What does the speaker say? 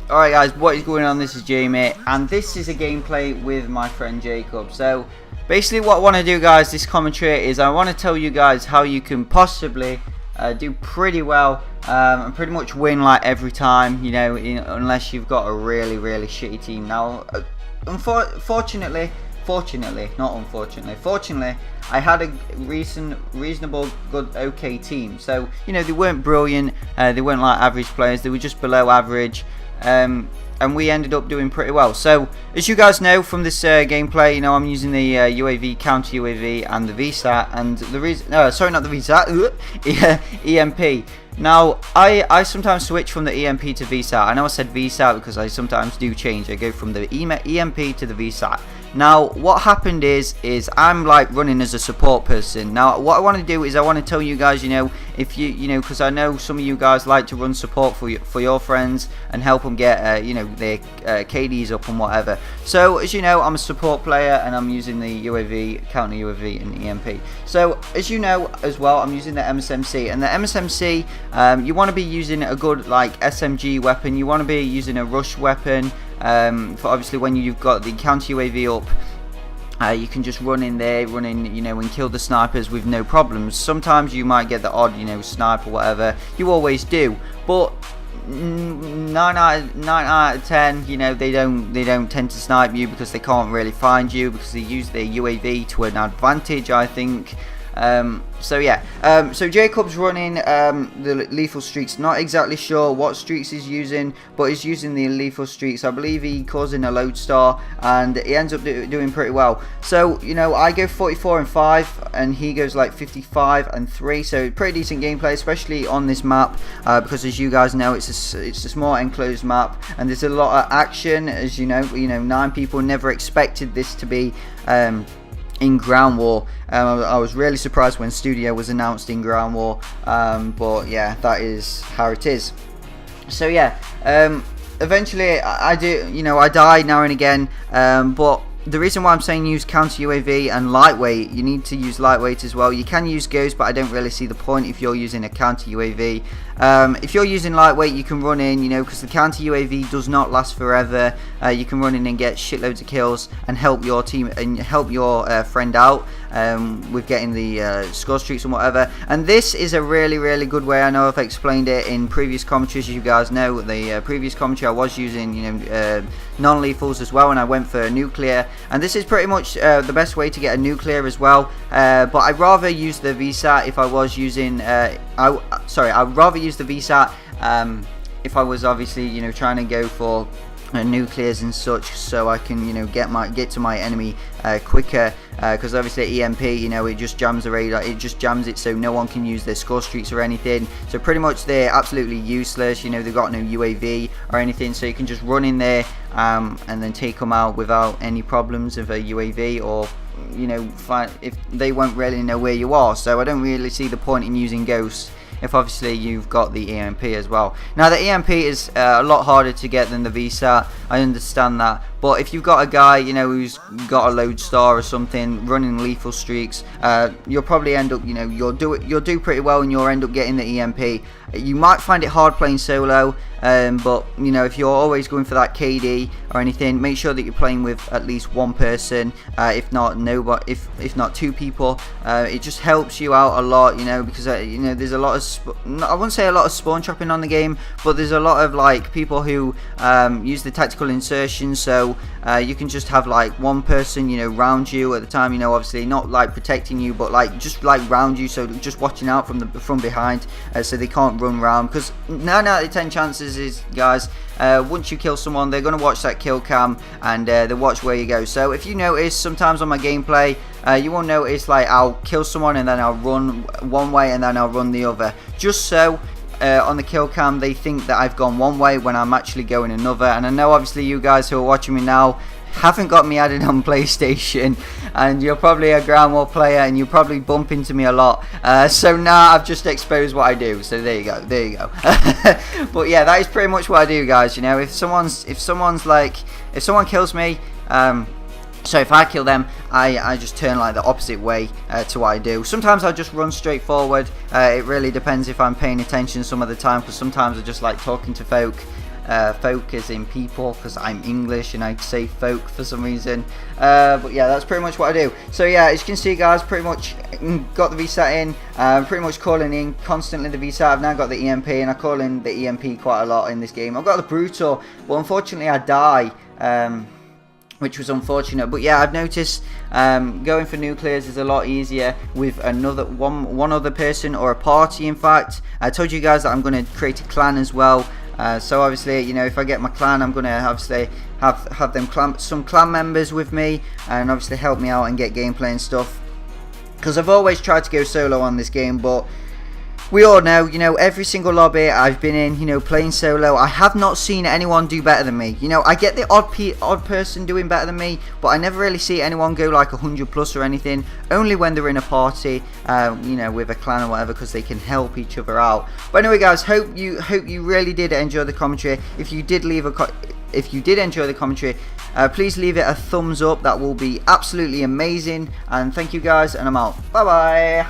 Alright guys, what is going on? This is iJamiee, and this is a gameplay with my friend Jacob. So basically what I want to do, guys, this commentary is I want to tell you guys how you can possibly do pretty well and pretty much win like every time, you know, unless you've got a really shitty team. Now fortunately, I had a reasonable, good, okay team. So, you know, they weren't brilliant, they weren't like average players, they were just below average, and we ended up doing pretty well. So, as you guys know from this gameplay, you know, I'm using the UAV, counter UAV, and the VSAT, and the reason, sorry, not the VSAT, EMP. Now, I sometimes switch from the EMP to VSAT. I know I said VSAT because I sometimes do change. I go from the EMP to the VSAT. Now, what happened is I'm like running as a support person. Now, what I want to do is I want to tell you guys, you know, if you know, because I know some of you guys like to run support for your friends and help them get, you know, their KDs up and whatever. So, as you know, I'm a support player and I'm using the UAV, counter UAV, and EMP. So, as you know as well, I'm using the MSMC, and the MSMC, you want to be using a good like SMG weapon. You want to be using a rush weapon. For obviously when you've got the counter UAV up, you can just run in there, you know, and kill the snipers with no problems. Sometimes you might get the odd, you know, sniper or whatever. You always do, but 9 out of 10, you know, they don't tend to snipe you because they can't really find you because they use their UAV to an advantage, I think. So yeah, so Jacob's running the lethal streaks. Not exactly sure what streaks he's using, but he's using the lethal streaks. I believe he calls in a lodestar, and he ends up doing pretty well. So, you know, I go 44 and 5, and he goes like 55 and 3. So pretty decent gameplay, especially on this map, because as you guys know, it's a small enclosed map, and there's a lot of action. As you know, 9 people never expected this to be in ground war. I was really surprised when Studio was announced in ground war, but yeah, that is how it is. So yeah, eventually I do, you know, I die now and again, but the reason why I'm saying use counter UAV and lightweight, you need to use lightweight as well. You can use ghost, but I don't really see the point if you're using a counter UAV. If you're using lightweight, you can run in, you know, because the counter UAV does not last forever. You can run in and get shitloads of kills and help your team and help your friend out with getting the score streaks and whatever. And this is a really good way. I know I've explained it in previous commentaries. As you guys know, the previous commentary I was using, you know, non-lethals as well, and I went for nuclear. And this is pretty much the best way to get a nuclear as well. But I'd rather use the VSAT if I was using. I'd rather use the VSAT if I was obviously, you know, trying to go for nuclears and such, so I can, you know, get to my enemy quicker, because obviously EMP, you know, it just jams the radar, it just jams it so no one can use their score streaks or anything. So pretty much they're absolutely useless, you know, they've got no UAV or anything, so you can just run in there and then take them out without any problems of a UAV, or, you know, if they won't really know where you are. So I don't really see the point in using ghosts if obviously you've got the EMP as well. Now the EMP is a lot harder to get than the VSAT, I understand that, but if you've got a guy, you know, who's got a lodestar or something running lethal streaks, you'll probably end up, you know, you'll do pretty well and you'll end up getting the EMP. You might find it hard playing solo, but you know, if you're always going for that KD or anything, make sure that you're playing with at least one person, if not nobody, if not 2 people. It just helps you out a lot, you know, because you know, there's a lot of I wouldn't say a lot of spawn trapping on the game, but there's a lot of like people who use the tactical insertion. So you can just have like one person, you know, round you at the time, you know, obviously not like protecting you, but like just like round you, so just watching out from behind, so they can't run round, because 9 out of 10 chances is, guys, once you kill someone, they're going to watch that kill cam and they'll watch where you go. So if you notice, sometimes on my gameplay, you will notice like I'll kill someone and then I'll run one way and then I'll run the other, just so on the kill cam they think that I've gone one way when I'm actually going another. And I know obviously you guys who are watching me now haven't got me added on PlayStation, and you're probably a ground war player and you probably bump into me a lot, so now I've just exposed what I do. So there you go but yeah, that is pretty much what I do, guys. You know, if someone kills me, so if I kill them, I just turn like the opposite way to what I do. Sometimes I'll just run straight forward. It really depends if I'm paying attention some of the time, because sometimes I just like talking to folk folk as in people, because I'm English and I say folk for some reason. But yeah, that's pretty much what I do. So yeah, as you can see guys, pretty much got the VSAT in, pretty much calling in constantly the VSAT. I've now got the EMP, and I call in the EMP quite a lot in this game. I've got the Brutal, but unfortunately I die, which was unfortunate. But yeah, I've noticed going for nuclears is a lot easier with one other person, or a party in fact. I told you guys that I'm going to create a clan as well. So obviously, you know, if I get my clan, I'm going to obviously have them some clan members with me, and obviously help me out and get gameplay and stuff. Because I've always tried to go solo on this game, but we all know, you know, every single lobby I've been in, you know, playing solo, I have not seen anyone do better than me. You know, I get the odd person doing better than me, but I never really see anyone go like 100 plus or anything. Only when they're in a party, you know, with a clan or whatever, because they can help each other out. But anyway, guys, hope you really did enjoy the commentary. If you did enjoy the commentary, please leave it a thumbs up. That will be absolutely amazing. And thank you guys, and I'm out. Bye bye.